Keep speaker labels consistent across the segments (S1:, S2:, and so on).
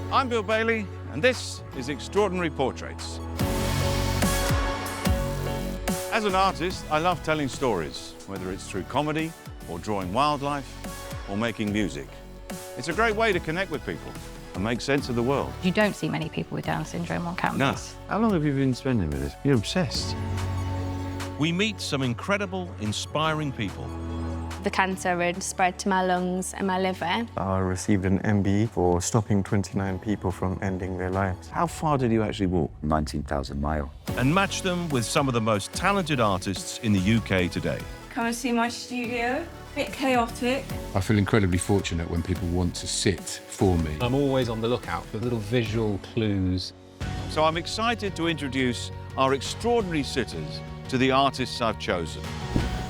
S1: I'm Bill Bailey, and this is Extraordinary Portraits. As an artist, I love telling stories, whether it's through comedy, or drawing wildlife, or making music. It's a great way to connect with people and make sense of the world.
S2: You don't see many people with Down syndrome on campus.
S1: No. How long have you been spending with this? You're obsessed.
S3: We meet some incredible, inspiring people.
S4: The cancer had spread to my lungs and my liver.
S5: I received an MB for stopping 29 people from ending their lives.
S1: How far did you actually walk?
S6: 19,000 miles.
S3: And match them with some of the most talented artists in the UK today.
S7: Come and see my studio. A bit chaotic.
S8: I feel incredibly fortunate when people want to sit for me.
S9: I'm always on the lookout for little visual clues.
S1: So I'm excited to introduce our extraordinary sitters to the artists I've chosen.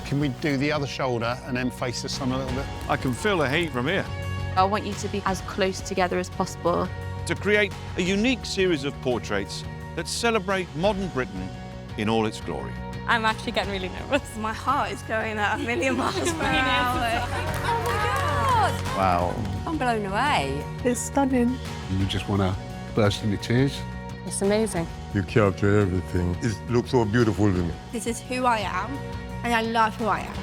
S10: Can we do the other shoulder and then face the sun a little bit?
S1: I can feel the heat from here.
S4: I want you to be as close together as possible.
S1: To create a unique series of portraits that celebrate modern Britain in all its glory.
S4: I'm actually getting really nervous.
S7: My heart is going at 1,000,000 miles per hour.
S4: Oh my God!
S1: Wow.
S4: I'm blown away.
S7: It's stunning.
S8: You just want to burst into tears.
S4: It's amazing.
S5: You capture everything. It looks so beautiful to me.
S7: This is who I am, and I love who I am.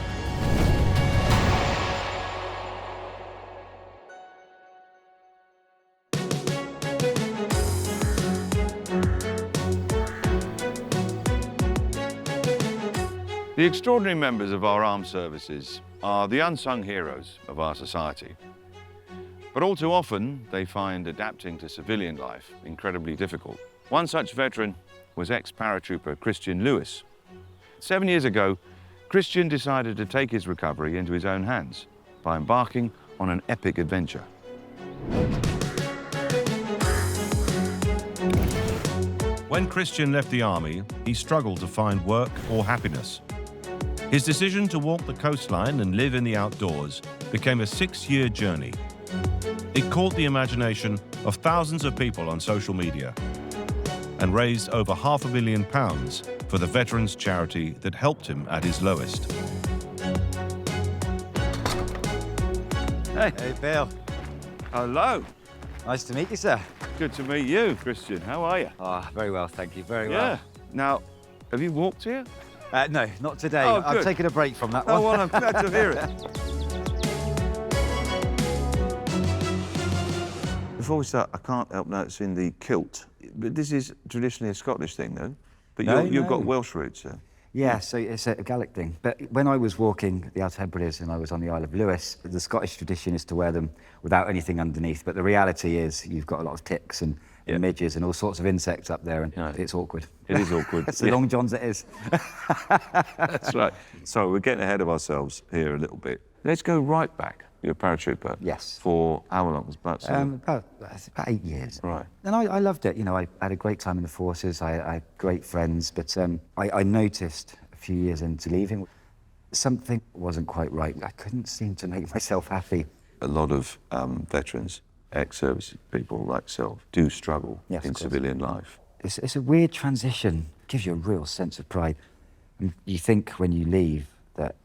S1: The extraordinary members of our armed services are the unsung heroes of our society. But all too often, they find adapting to civilian life incredibly difficult. One such veteran was ex-paratrooper Christian Lewis. 7 years ago, Christian decided to take his recovery into his own hands by embarking on an epic adventure.
S3: When Christian left the army, he struggled to find work or happiness. His decision to walk the coastline and live in the outdoors became a 6-year journey. It caught the imagination of thousands of people on social media and raised over £500,000 for the veterans charity that helped him at his lowest.
S6: Hey, Bill.
S1: Hello.
S6: Nice to meet you, sir.
S1: Good to meet you, Christian. How are you?
S6: Very well, thank you, very
S1: Yeah.
S6: well.
S1: Now, have you walked here?
S6: No, not today.
S1: Oh,
S6: I've
S1: good.
S6: taken a break from that one.
S1: Oh, well, I'm glad to hear it. Before we start, I can't help noticing the kilt. But this is traditionally a Scottish thing, though. But you've got Welsh roots, sir.
S6: Yeah, so it's a Gaelic thing. But when I was walking the Outer Hebrides and I was on the Isle of Lewis, the Scottish tradition is to wear them without anything underneath. But the reality is you've got a lot of ticks and midges and all sorts of insects up there, and it's awkward.
S1: It is awkward.
S6: It's the long johns it is.
S1: That's right. So we're getting ahead of ourselves here a little bit. Let's go right back. You're a paratrooper.
S6: Yes.
S1: For how long?
S6: About 8 years.
S1: Right.
S6: And I loved it. You know, I had a great time in the forces. I had great friends. But I noticed a few years into leaving, something wasn't quite right. I couldn't seem to make myself happy.
S1: A lot of veterans, ex-service people like yourself, do struggle in civilian life.
S6: It's a weird transition. It gives you a real sense of pride. And you think when you leave that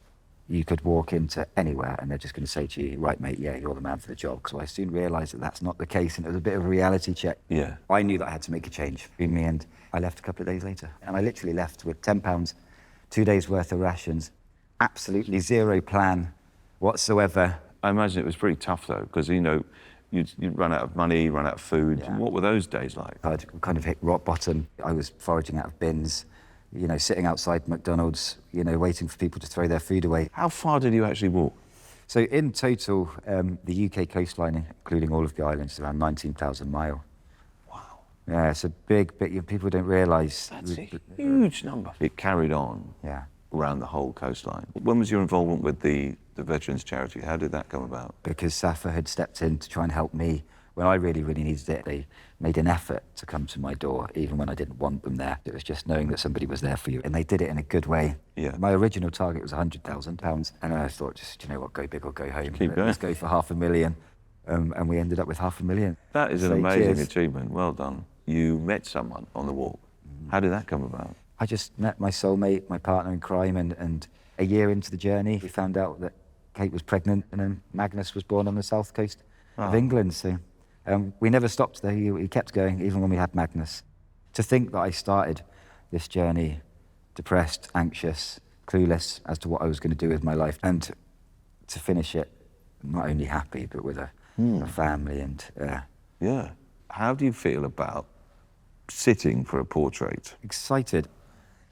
S6: you could walk into anywhere and they're just going to say to you, right, mate, yeah, you're the man for the job. So I soon realised that that's not the case, and it was a bit of a reality check.
S1: Yeah.
S6: I knew that I had to make a change. In the end, I left a couple of days later. And I literally left with £10, 2 days' worth of rations, absolutely zero plan whatsoever.
S1: I imagine it was pretty tough, though, because, you know, you'd run out of money, run out of food.
S6: Yeah.
S1: What were those days like?
S6: I'd kind of hit rock bottom. I was foraging out of bins, you know, sitting outside McDonald's, you know, waiting for people to throw their food away.
S1: How far did you actually walk?
S6: So in total, the UK coastline, including all of the islands, is around 19,000 miles.
S1: Wow.
S6: Yeah, it's a big bit. People don't realise.
S1: That's a huge number. It carried on around the whole coastline. When was your involvement with the Veterans Charity? How did that come about?
S6: Because SAFA had stepped in to try and help me when I really, really needed it. They made an effort to come to my door, even when I didn't want them there. It was just knowing that somebody was there for you, and they did it in a good way.
S1: Yeah.
S6: My original target was £100,000, and I thought, just, you know what, go big or go home.
S1: Keep going.
S6: Let's go for £500,000, and we ended up with £500,000.
S1: That is an amazing achievement. Well done. You met someone on the walk. How did that come about?
S6: I just met my soulmate, my partner in crime, and a year into the journey, we found out that Kate was pregnant, and then Magnus was born on the south coast of England. So We never stopped though, he kept going, even when we had madness. To think that I started this journey depressed, anxious, clueless as to what I was going to do with my life, and to finish it not only happy, but with a family and...
S1: Yeah. How do you feel about sitting for a portrait?
S6: Excited,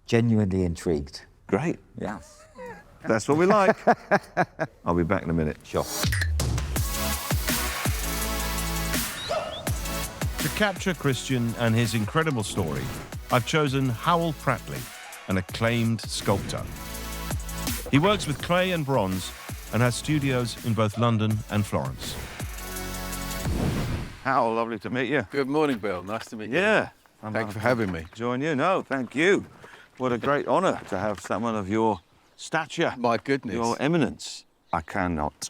S6: genuinely intrigued.
S1: Great.
S6: Yeah.
S1: That's what we like. I'll be back in a minute.
S6: Sure.
S3: To capture Christian and his incredible story, I've chosen Howell Prattley, an acclaimed sculptor. He works with clay and bronze and has studios in both London and Florence.
S1: Howell, lovely to meet you.
S11: Good morning, Bill. Nice to meet you.
S1: Yeah.
S11: Thanks for having me.
S1: Join you. No, thank you. What a great honour to have someone of your stature.
S11: My goodness.
S1: Your eminence. I cannot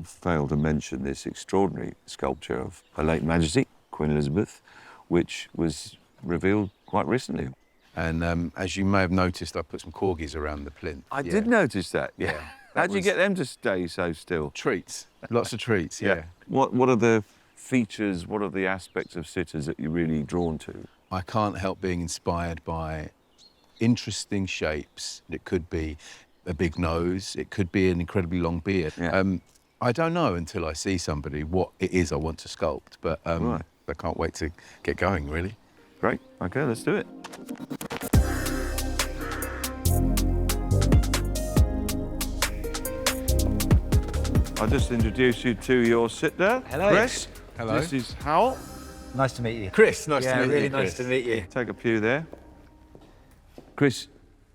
S1: fail to mention this extraordinary sculpture of Her late Majesty, Queen Elizabeth, which was revealed quite recently.
S11: And as you may have noticed, I put some corgis around the plinth.
S1: I did notice that, yeah. How'd you get them to stay so still?
S11: Treats. Lots of treats, yeah.
S1: What are the features, what are the aspects of sitters that you're really drawn to?
S11: I can't help being inspired by interesting shapes. It could be a big nose, it could be an incredibly long beard.
S1: Yeah.
S11: I don't know until I see somebody what it is I want to sculpt, but
S1: Right.
S11: I can't wait to get going, really.
S1: Great, okay, let's do it. I'll just introduce you to your sitter.
S6: Hello.
S1: Chris.
S11: Hello.
S1: This is Howell.
S6: Nice to meet you.
S11: Chris, nice to meet you.
S6: really nice to meet you.
S1: Take a pew there. Chris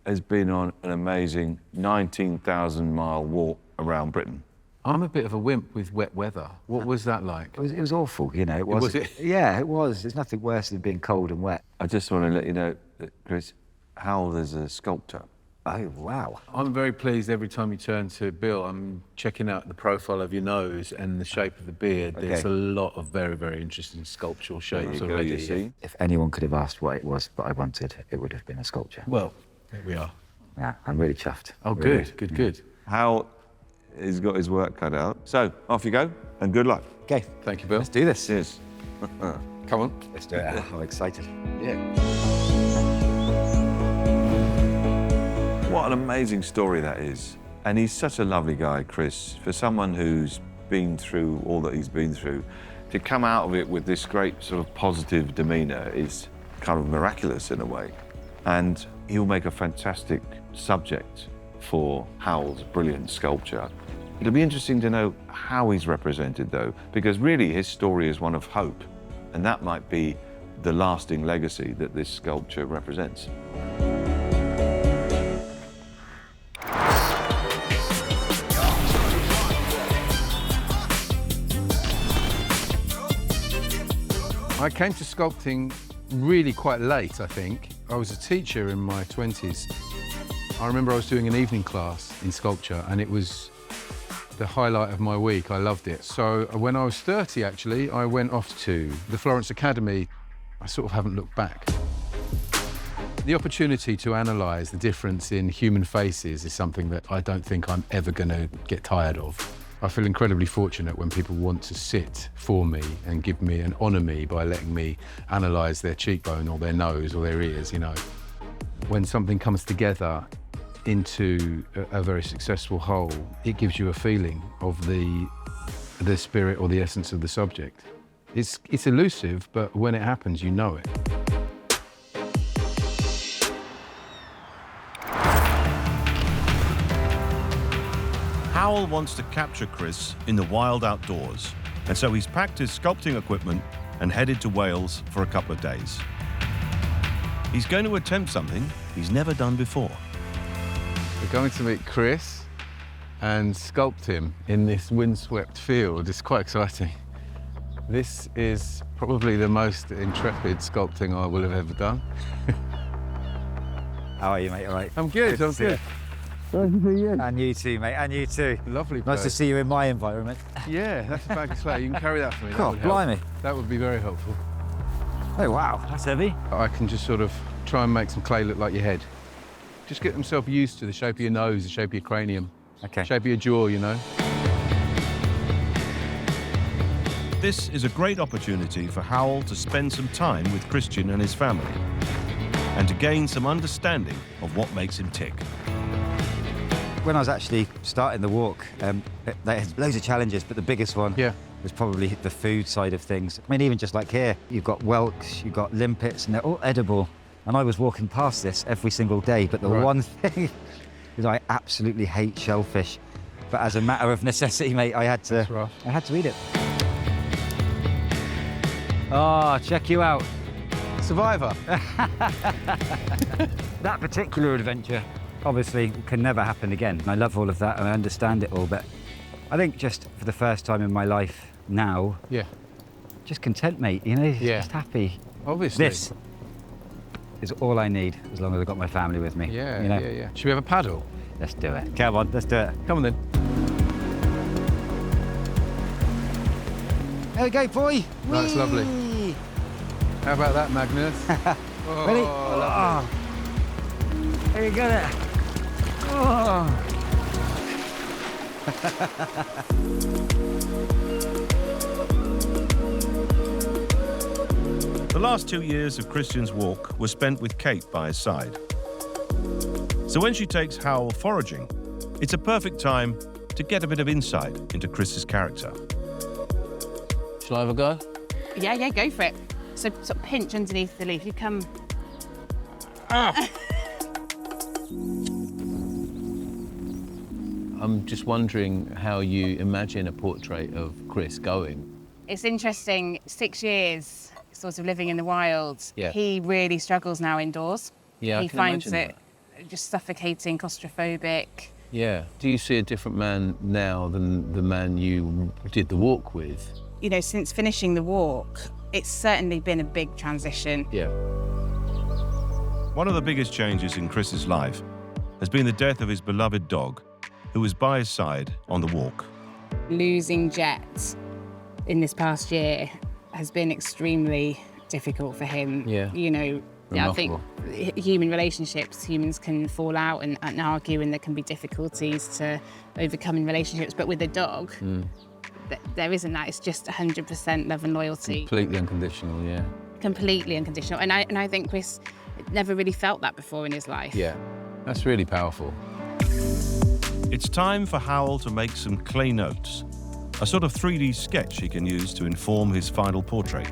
S1: has been on an amazing 19,000-mile walk around Britain.
S11: I'm a bit of a wimp with wet weather. What was that like?
S6: It was awful, you know.
S11: Was it?
S6: Yeah, it was. There's nothing worse than being cold and wet.
S1: I just want to let you know that, Chris, Howell is a sculptor.
S6: Oh, wow.
S11: I'm very pleased every time you turn to Bill. I'm checking out the profile of your nose and the shape of the beard. There's a lot of very, very interesting sculptural shapes
S1: There you go,
S11: already.
S1: you see.
S6: If anyone could have asked what it was that I wanted, it would have been a sculpture.
S11: Well, here we are.
S6: Yeah, I'm really chuffed.
S11: Oh,
S6: Really.
S11: good.
S1: Howell has got his work cut out. So, off you go, and good luck.
S6: Okay,
S11: Thank you, Bill.
S6: let's do this.
S1: Cheers.
S11: Come on.
S6: Let's do it. I'm excited.
S11: Yeah.
S1: What an amazing story that is. And he's such a lovely guy, Chris. For someone who's been through all that he's been through, to come out of it with this great sort of positive demeanour is kind of miraculous in a way. And he'll make a fantastic subject for Howell's brilliant sculpture. It'll be interesting to know how he's represented, though, because really his story is one of hope, and that might be the lasting legacy that this sculpture represents.
S11: I came to sculpting really quite late, I think. I was a teacher in my 20s. I remember I was doing an evening class in sculpture, and it was the highlight of my week. I loved it. So when I was 30, actually, I went off to the Florence Academy. I sort of haven't looked back. The opportunity to analyse the difference in human faces is something that I don't think I'm ever going to get tired of. I feel incredibly fortunate when people want to sit for me and give me and honour me by letting me analyse their cheekbone or their nose or their ears, you know. When something comes together into a very successful whole, it gives you a feeling of the spirit or the essence of the subject. It's elusive, but when it happens, you know it.
S3: Howell wants to capture Chris in the wild outdoors, and so he's packed his sculpting equipment and headed to Wales for a couple of days. He's going to attempt something he's never done before.
S11: We're going to meet Chris and sculpt him in this windswept field. It's quite exciting. This is probably the most intrepid sculpting I will have ever done.
S6: How are you, mate? All right?
S11: I'm good, I'm good.
S6: Nice to see you. And you too, mate, and you too.
S11: Lovely
S6: Nice to
S11: place.
S6: see you in my environment.
S11: Yeah, that's a bag of clay. You can carry that for me. That
S6: God,
S11: would help.
S6: blimey.
S11: That would be very helpful.
S6: Oh, wow, that's heavy.
S11: I can just sort of try and make some clay look like your head. Just get themselves used to the shape of your nose, the shape of your cranium,
S6: Okay.
S11: shape of your jaw, you know.
S3: this is a great opportunity for Howell to spend some time with Christian and his family and to gain some understanding of what makes him tick.
S6: When I was actually starting the walk, they had loads of challenges, but the biggest one was probably the food side of things. I mean, even just like here, you've got whelks, you've got limpets, and they're all edible. And I was walking past this every single day, but the one thing is I absolutely hate shellfish. But as a matter of necessity, mate, I had to eat it. Oh, check you out.
S11: Survivor.
S6: That particular adventure obviously can never happen again. I love all of that and I understand it all, but I think just for the first time in my life now, just content, mate, you know, just happy.
S11: Obviously.
S6: This is all I need as long as I've got my family with me.
S11: Yeah,
S6: you know?
S11: yeah. Should we have a paddle?
S6: Let's do it. Come on, let's do it.
S11: Come on then.
S6: There we go, boy.
S11: That's lovely. How about that, Magnus?
S6: Ready?
S11: Lovely.
S6: There you go there. Oh.
S3: The last 2 years of Christian's walk were spent with Kate by his side. So when she takes Howell foraging, it's a perfect time to get a bit of insight into Chris's character.
S9: Shall I have a go?
S7: Yeah, go for it. So sort of pinch underneath the leaf. You come...
S9: I'm just wondering how you imagine a portrait of Chris going.
S7: It's interesting, 6 years sort of living in the wild.
S9: Yeah.
S7: He really struggles now indoors.
S9: Yeah,
S7: he
S9: I can
S7: finds
S9: imagine
S7: it just suffocating, claustrophobic.
S9: Yeah. Do you see a different man now than the man you did the walk with?
S7: You know, since finishing the walk, it's certainly been a big transition.
S9: Yeah.
S3: One of the biggest changes in Chris's life has been the death of his beloved dog, who was by his side on the walk.
S7: Losing Jet in this past year has been extremely difficult for him.
S9: Yeah.
S7: You know, I think human relationships, humans can fall out and argue, and there can be difficulties to overcome in relationships. But with a dog, there isn't that. It's just 100% love and loyalty.
S9: Completely unconditional, yeah.
S7: Completely unconditional. And I think Chris never really felt that before in his life.
S9: Yeah, that's really powerful.
S3: It's time for Howell to make some clay notes, a sort of 3D sketch he can use to inform his final portrait.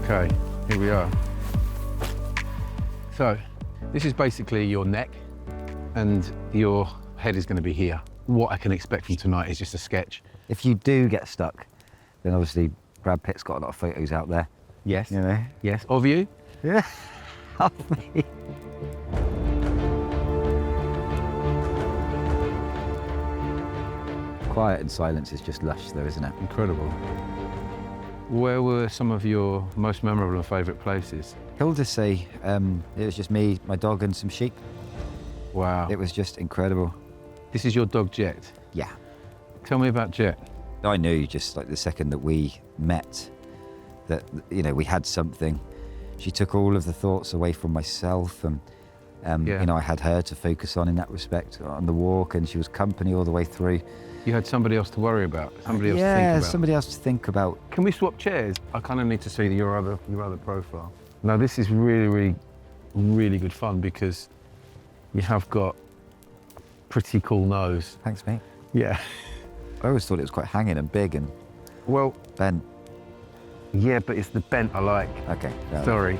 S11: Okay, here we are. So, this is basically your neck, and your head is going to be here. What I can expect from tonight is just a sketch.
S6: If you do get stuck, then obviously Brad Pitt's got a lot of photos out there.
S11: Yes.
S6: You know?
S11: Yes. Of you?
S6: Yeah. Of me. Quiet and silence is just lush though, isn't it?
S11: Incredible. Where were some of your most memorable and favourite places?
S6: Hildesay, it was just me, my dog and some sheep.
S11: Wow.
S6: It was just incredible.
S11: This is your dog, Jet?
S6: Yeah.
S11: Tell me about Jet.
S6: I knew just like the second that we met that, you know, we had something. She took all of the thoughts away from myself, and you know, I had her to focus on in that respect on the walk, and she was company all the way through.
S11: You had somebody else to worry about, somebody else to think about.
S6: Yeah, somebody else to think about.
S11: Can we swap chairs? I kind of need to see your other profile. Now, this is really good fun because you have got a pretty cool nose.
S6: Thanks, mate.
S11: Yeah.
S6: I always thought it was quite hanging and big and bent.
S11: Yeah, but it's the bent I like.
S6: Okay.
S11: Sorry.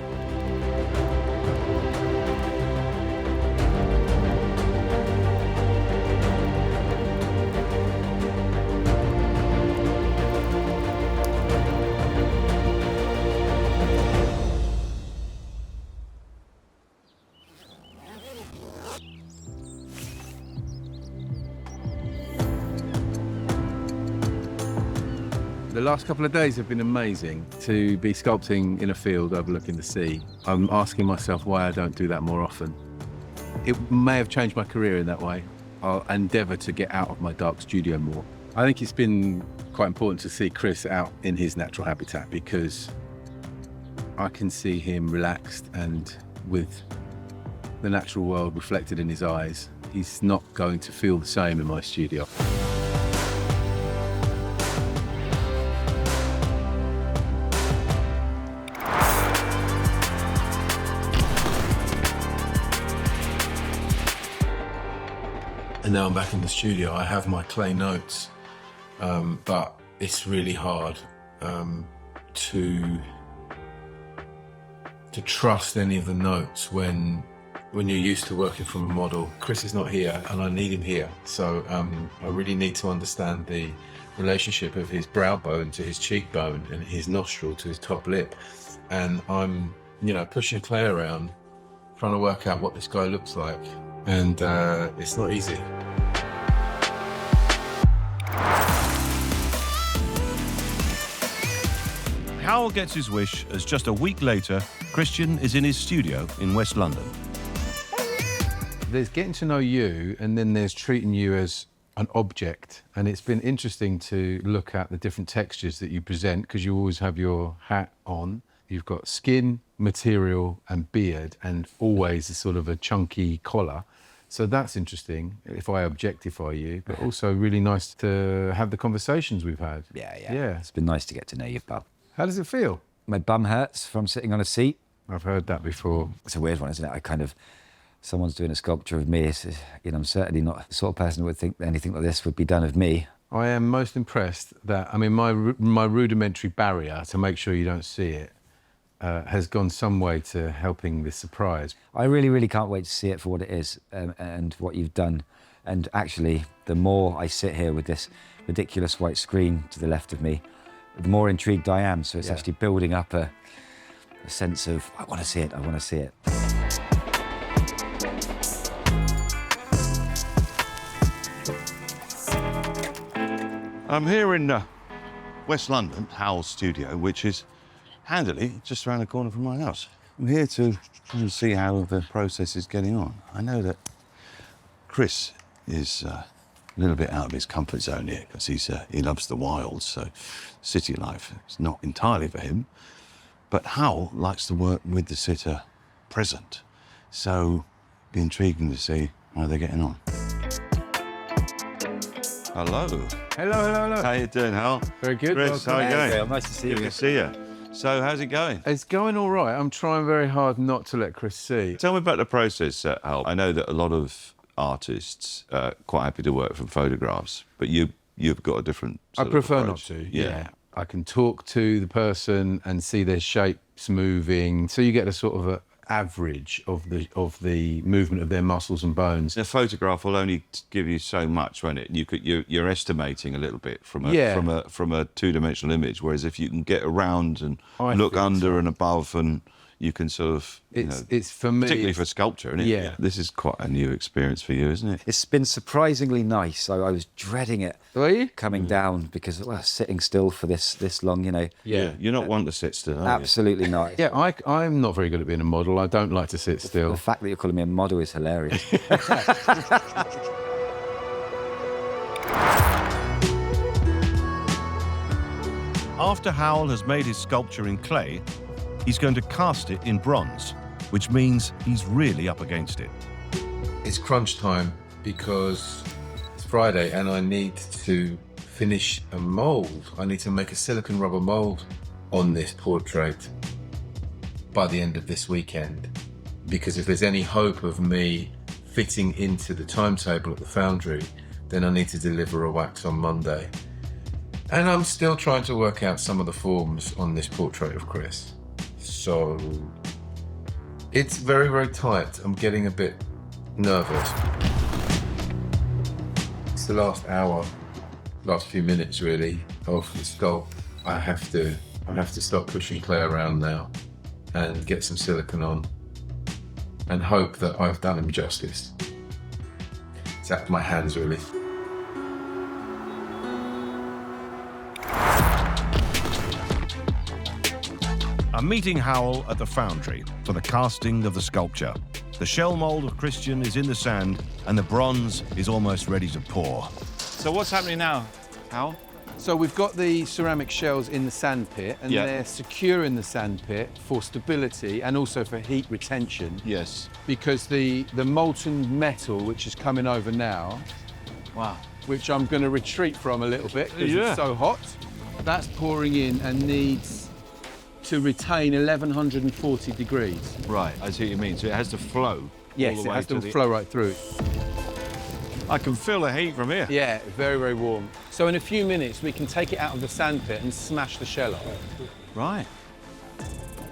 S11: The last couple of days have been amazing. To be sculpting in a field overlooking the sea, I'm asking myself why I don't do that more often. It may have changed my career in that way. I'll endeavour to get out of my dark studio more. I think it's been quite important to see Chris out in his natural habitat because I can see him relaxed and with the natural world reflected in his eyes. He's not going to feel the same in my studio.
S8: And now I'm back in the studio. I have my clay notes, but it's really hard to trust any of the notes when you're used to working from a model. Chris is not here, and I need him here. So I really need to understand the relationship of his brow bone to his cheekbone and his nostril to his top lip. And I'm, pushing clay around, trying to work out what this guy looks like. And it's not easy.
S3: Howell gets his wish as just a week later, Christian is in his studio in West London.
S11: There's getting to know you, and then there's treating you as an object. And it's been interesting to look at the different textures that you present, because you always have your hat on. You've got skin, material, and beard, and always a sort of a chunky collar. So that's interesting, if I objectify you, but also really nice to have the conversations we've had.
S6: Yeah. It's been nice to get to know you, bub.
S11: How does it feel?
S6: My bum hurts from sitting on a seat.
S11: I've heard that before.
S6: It's a weird one, isn't it? Someone's doing a sculpture of me. I'm certainly not the sort of person who would think that anything like this would be done of me.
S11: I am most impressed that, my rudimentary barrier to make sure you don't see it has gone some way to helping this surprise.
S6: I really, really can't wait to see it for what it is and what you've done. And actually, the more I sit here with this ridiculous white screen to the left of me, the more intrigued I am. So it's actually building up a sense of, I want to see it, I want to see it.
S1: I'm here in West London, Howell's studio, which is handily just around the corner from my house. I'm here to try and see how the process is getting on. I know that Chris is a little bit out of his comfort zone here because he loves the wilds, so city life is not entirely for him. But Howell likes to work with the sitter present, so it'd be intriguing to see how they're getting on. Hello.
S11: Hello.
S1: How you doing, Howell?
S11: Very good.
S1: Chris, how are you going?
S6: Gail, nice to see you.
S1: Good to see you. So, how's it going?
S11: It's going all right. I'm trying very hard not to let Chris see.
S1: Tell me about the process, Howell. I know that a lot of artists are quite happy to work from photographs, but you've got a different sort
S11: I prefer
S1: of
S11: not
S1: approach.
S11: to, yeah. I can talk to the person and see their shapes moving, so you get a sort of a average of the movement of their muscles and bones.
S1: A photograph will only give you so much, won't it? You're estimating a little bit from a two-dimensional image, whereas if you can get around and look under and above, and you can sort of
S11: it's for me,
S1: particularly for sculpture, isn't it?
S11: Yeah.
S1: This is quite a new experience for you, isn't it?
S6: It's been surprisingly nice. I was dreading it coming down because sitting still for this long,
S1: Yeah, you're not one to sit still, are you?
S6: Absolutely not.
S11: Yeah, I'm not very good at being a model. I don't like to sit still.
S6: The fact that you're calling me a model is hilarious.
S3: After Howell has made his sculpture in clay, he's going to cast it in bronze, which means he's really up against it.
S8: It's crunch time because it's Friday and I need to finish a mould. I need to make a silicone rubber mould on this portrait by the end of this weekend. Because if there's any hope of me fitting into the timetable at the Foundry, then I need to deliver a wax on Monday. And I'm still trying to work out some of the forms on this portrait of Chris. So it's very, very tight. I'm getting a bit nervous. It's the last hour, last few minutes really of the sculpt. I have to stop pushing clay around now and get some silicone on and hope that I've done him justice. It's out of my hands really.
S3: I'm meeting Howell at the Foundry for the casting of the sculpture. The shell mould of Christian is in the sand and the bronze is almost ready to pour.
S1: So what's happening now, Howell?
S11: So we've got the ceramic shells in the sand pit, and they're secure in the sand pit for stability and also for heat retention.
S1: Yes.
S11: Because the molten metal, which is coming over now, which I'm going to retreat from a little bit because it's so hot, that's pouring in and needs to retain 1140 degrees.
S1: Right, I see what you mean. So it has to flow.
S11: Yes, it has to flow right through.
S1: I can feel the heat from here.
S11: Yeah, very, very warm. So in a few minutes, we can take it out of the sandpit and smash the shell off.
S1: Right.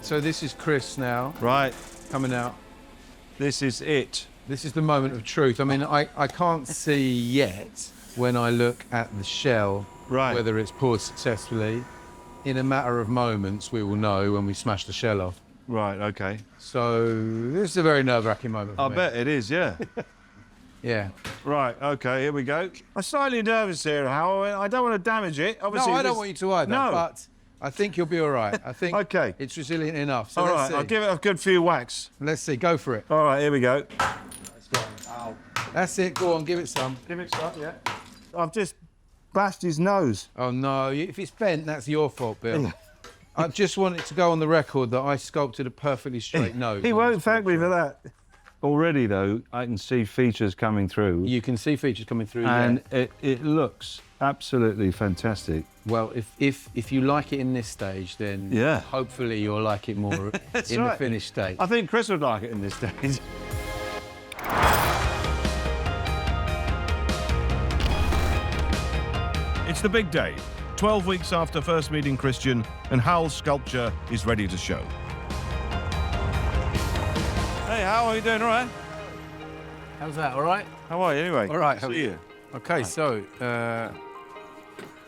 S11: So this is Chris now.
S1: Right.
S11: Coming out.
S1: This is it.
S11: This is the moment of truth. I mean, I can't see yet when I look at the shell whether it's poured successfully. In a matter of moments, we will know when we smash the shell off.
S1: Right, okay.
S11: So this is a very nerve-wracking moment for me.
S1: I bet it is, yeah.
S11: Yeah.
S1: Right, okay, here we go. I'm slightly nervous here, Howell. I don't want to damage it. Obviously,
S11: No, I don't want you to either,
S1: no.
S11: but I think you'll be all right. I think
S1: okay.
S11: It's resilient enough. So
S1: all
S11: let's
S1: right,
S11: see.
S1: I'll give it a good few whacks.
S11: Let's see, go for it.
S1: All right, here we go.
S11: That's it, go on, give it some.
S1: Give it some, yeah. I've just bashed his nose.
S11: Oh, no, if it's bent, that's your fault, Bill. I just want it to go on the record that I sculpted a perfectly straight nose.
S1: He won't thank me for that. Already, though, I can see features coming through.
S11: You can see features coming through,
S1: and it looks absolutely fantastic.
S11: Well, if you like it in this stage, then hopefully you'll like it more in the finished state.
S1: I think Chris would like it in this stage.
S3: It's the big day. 12 weeks after first meeting Christian, and Howell's sculpture is ready to show.
S1: Hey, how are you doing? All right?
S11: How's that, all right?
S1: How are you, anyway?
S11: All right.
S1: See you.
S11: Okay, so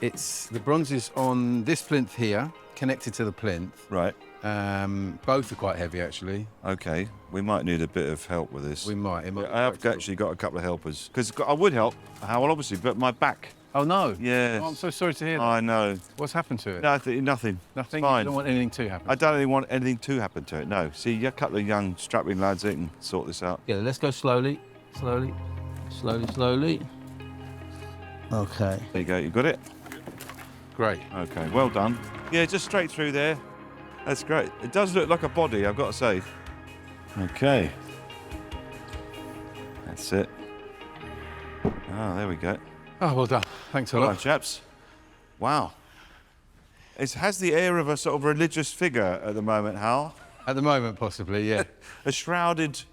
S11: it's the bronzes on this plinth here, connected to the plinth.
S1: Right.
S11: Both are quite heavy, actually.
S1: Okay, we might need a bit of help with this.
S11: We might.
S1: I have actually got a couple of helpers. Because I would help Howell, obviously, but my back.
S11: Oh, no?
S1: Yeah.
S11: Oh, I'm so sorry to hear that.
S1: I know.
S11: What's happened to it?
S1: Nothing.
S11: Nothing?
S1: It's fine.
S11: You don't want anything to happen?
S1: I don't really want anything to happen to it, no. See, a couple of young, strapping lads that can sort this out.
S9: Yeah, let's go slowly, slowly, slowly, slowly. Okay.
S1: There you go, you got it?
S11: Great.
S1: Okay, well done. Yeah, just straight through there. That's great. It does look like a body, I've got to say. Okay. That's it. Ah, there we go.
S11: Oh, well done. Thanks a
S1: Well
S11: lot.
S1: done, chaps. Wow. It has the air of a sort of religious figure at the moment, Hal.
S11: At the moment, possibly, yeah.
S1: A shrouded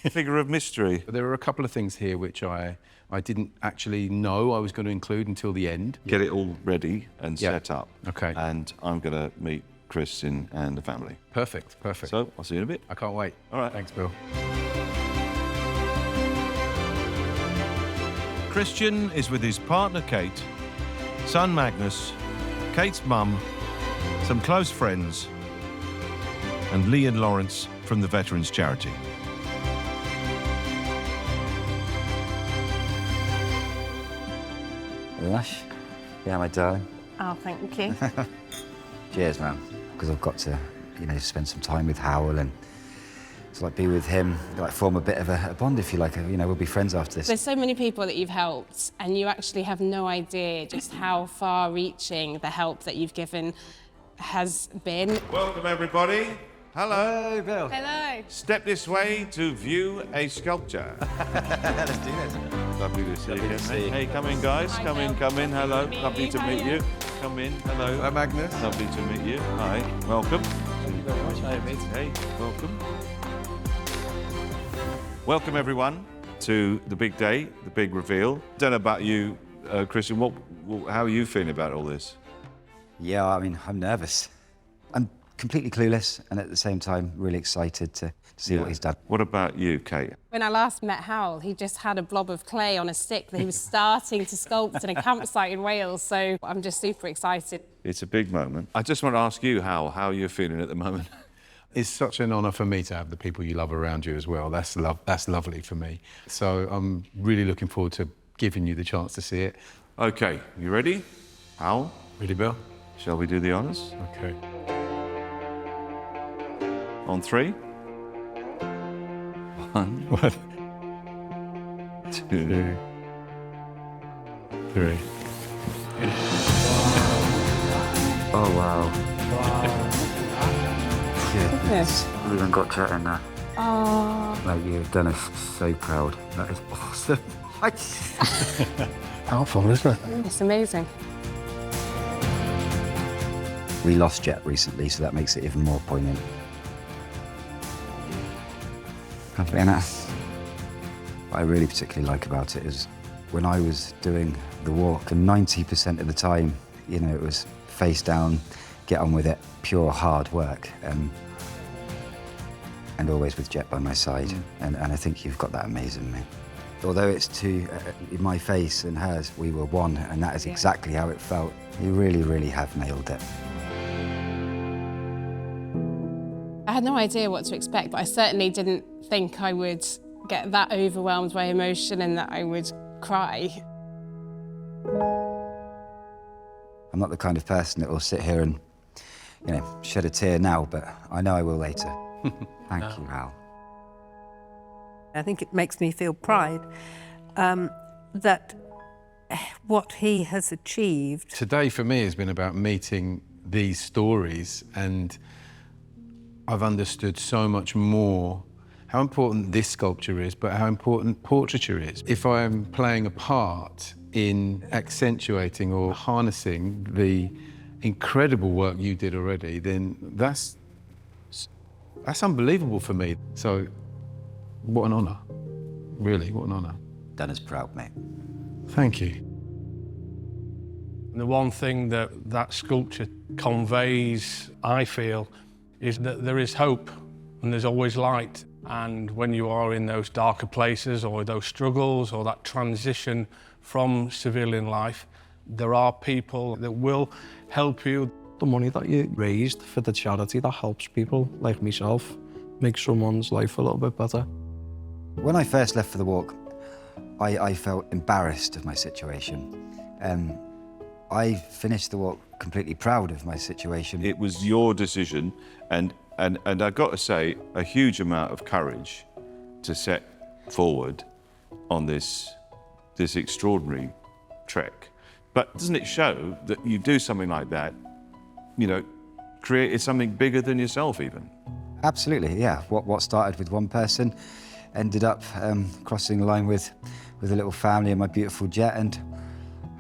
S1: figure of mystery.
S11: There are a couple of things here which I didn't actually know I was going to include until the end.
S1: Get it all ready and set up.
S11: Okay.
S1: And I'm going to meet Christian and the family.
S11: Perfect, perfect.
S1: So, I'll see you in a bit.
S11: I can't wait.
S1: All right.
S11: Thanks, Bill.
S3: Christian is with his partner Kate, son Magnus, Kate's mum, some close friends, and Lee and Lawrence from the Veterans Charity.
S6: Lush. Yeah, my darling.
S2: Oh, thank you.
S6: Cheers, man. Because I've got to, spend some time with Howell and be with him, form a bit of a bond, if you like. We'll be friends after this.
S7: There's so many people that you've helped, and you actually have no idea just how far-reaching the help that you've given has been.
S1: Welcome, everybody. Hello.
S6: Hey, Bill.
S7: Hello.
S1: Step this way to view a sculpture.
S6: Let's do this.
S1: Lovely to see you
S6: Lovely
S1: again.
S6: to see you.
S1: Hey, come in, guys.
S7: Hi,
S1: Come in,
S7: Bill.
S1: come in. Hello.
S7: Lovely to meet
S1: Lovely
S7: you.
S1: to meet
S7: Hiya.
S1: you. Come in. Hello.
S11: Hi, Magnus.
S1: Lovely to meet you. Hi. Welcome.
S6: Thank you very much.
S1: Hey, welcome. Welcome, everyone, to the big day, the big reveal. Don't know about you, Christian. How are you feeling about all this?
S6: Yeah, I'm nervous. I'm completely clueless and at the same time really excited to see what he's done.
S1: What about you, Kate?
S7: When I last met Howell, he just had a blob of clay on a stick that he was starting to sculpt in a campsite in Wales, so I'm just super excited.
S1: It's a big moment. I just want to ask you, how you're feeling at the moment.
S11: It's such an honour for me to have the people you love around you as well. That's lovely for me. So I'm really looking forward to giving you the chance to see it.
S1: OK, you ready? Howell?
S11: Ready, Bill?
S1: Shall we do the honours?
S11: OK.
S1: On 3. 1.
S11: What?
S1: 2.
S11: 3.
S6: Oh, wow. Goodness. We even got Chet in there.
S7: Oh.
S6: Mate, you've done us so proud. That is awesome.
S10: Powerful, isn't it?
S7: It's amazing.
S6: We lost Jet recently, so that makes it even more poignant. What I really particularly like about it is when I was doing the walk, and 90% of the time, you know, it was face down, get on with it, pure hard work, and always with Jet by my side. And I think you've got that amazingly. Although it's two, in my face and hers, we were one, and that is exactly how it felt. You really, really have nailed it.
S7: I had no idea what to expect, but I certainly didn't think I would get that overwhelmed by emotion and that I would cry.
S6: I'm not the kind of person that will sit here and, you know, shed a tear now, but I know I will later. Thank you, Hal.
S12: I think it makes me feel pride that what he has achieved.
S11: Today for me has been about meeting these stories, and I've understood so much more how important this sculpture is, but how important portraiture is. If I'm playing a part in accentuating or harnessing the incredible work you did already, then that's unbelievable for me. So, what an honour. Really, what an honour.
S6: Done us proud, mate.
S11: Thank you.
S13: The one thing that sculpture conveys, I feel, is that there is hope and there's always light. And when you are in those darker places or those struggles or that transition from civilian life, there are people that will help you.
S14: The money that you raised for the charity that helps people like myself make someone's life a little bit better.
S6: When I first left for the walk, I felt embarrassed of my situation. I finished the walk completely proud of my situation.
S1: It was your decision, and I've got to say, a huge amount of courage to set forward on this extraordinary trek. But doesn't it show that you do something like that, you know, created something bigger than yourself even?
S6: Absolutely, yeah. What started with one person ended up crossing the line with a little family and my beautiful Jet, and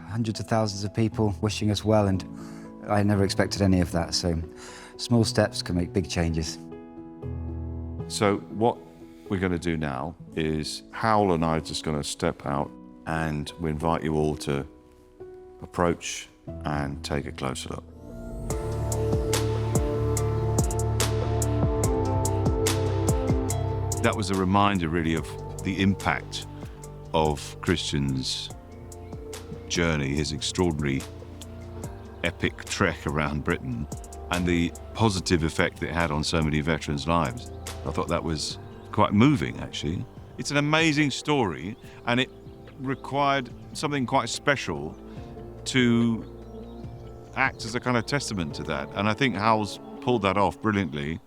S6: hundreds of thousands of people wishing us well, and I never expected any of that. So small steps can make big changes.
S1: So what we're going to do now is Howell and I are just going to step out, and we invite you all to approach and take a closer look. That was a reminder really of the impact of Christian's journey, his extraordinary epic trek around Britain, and the positive effect it had on so many veterans' lives. I thought that was quite moving, actually. It's an amazing story, and it required something quite special to act as a kind of testament to that. And I think Howell's pulled that off brilliantly.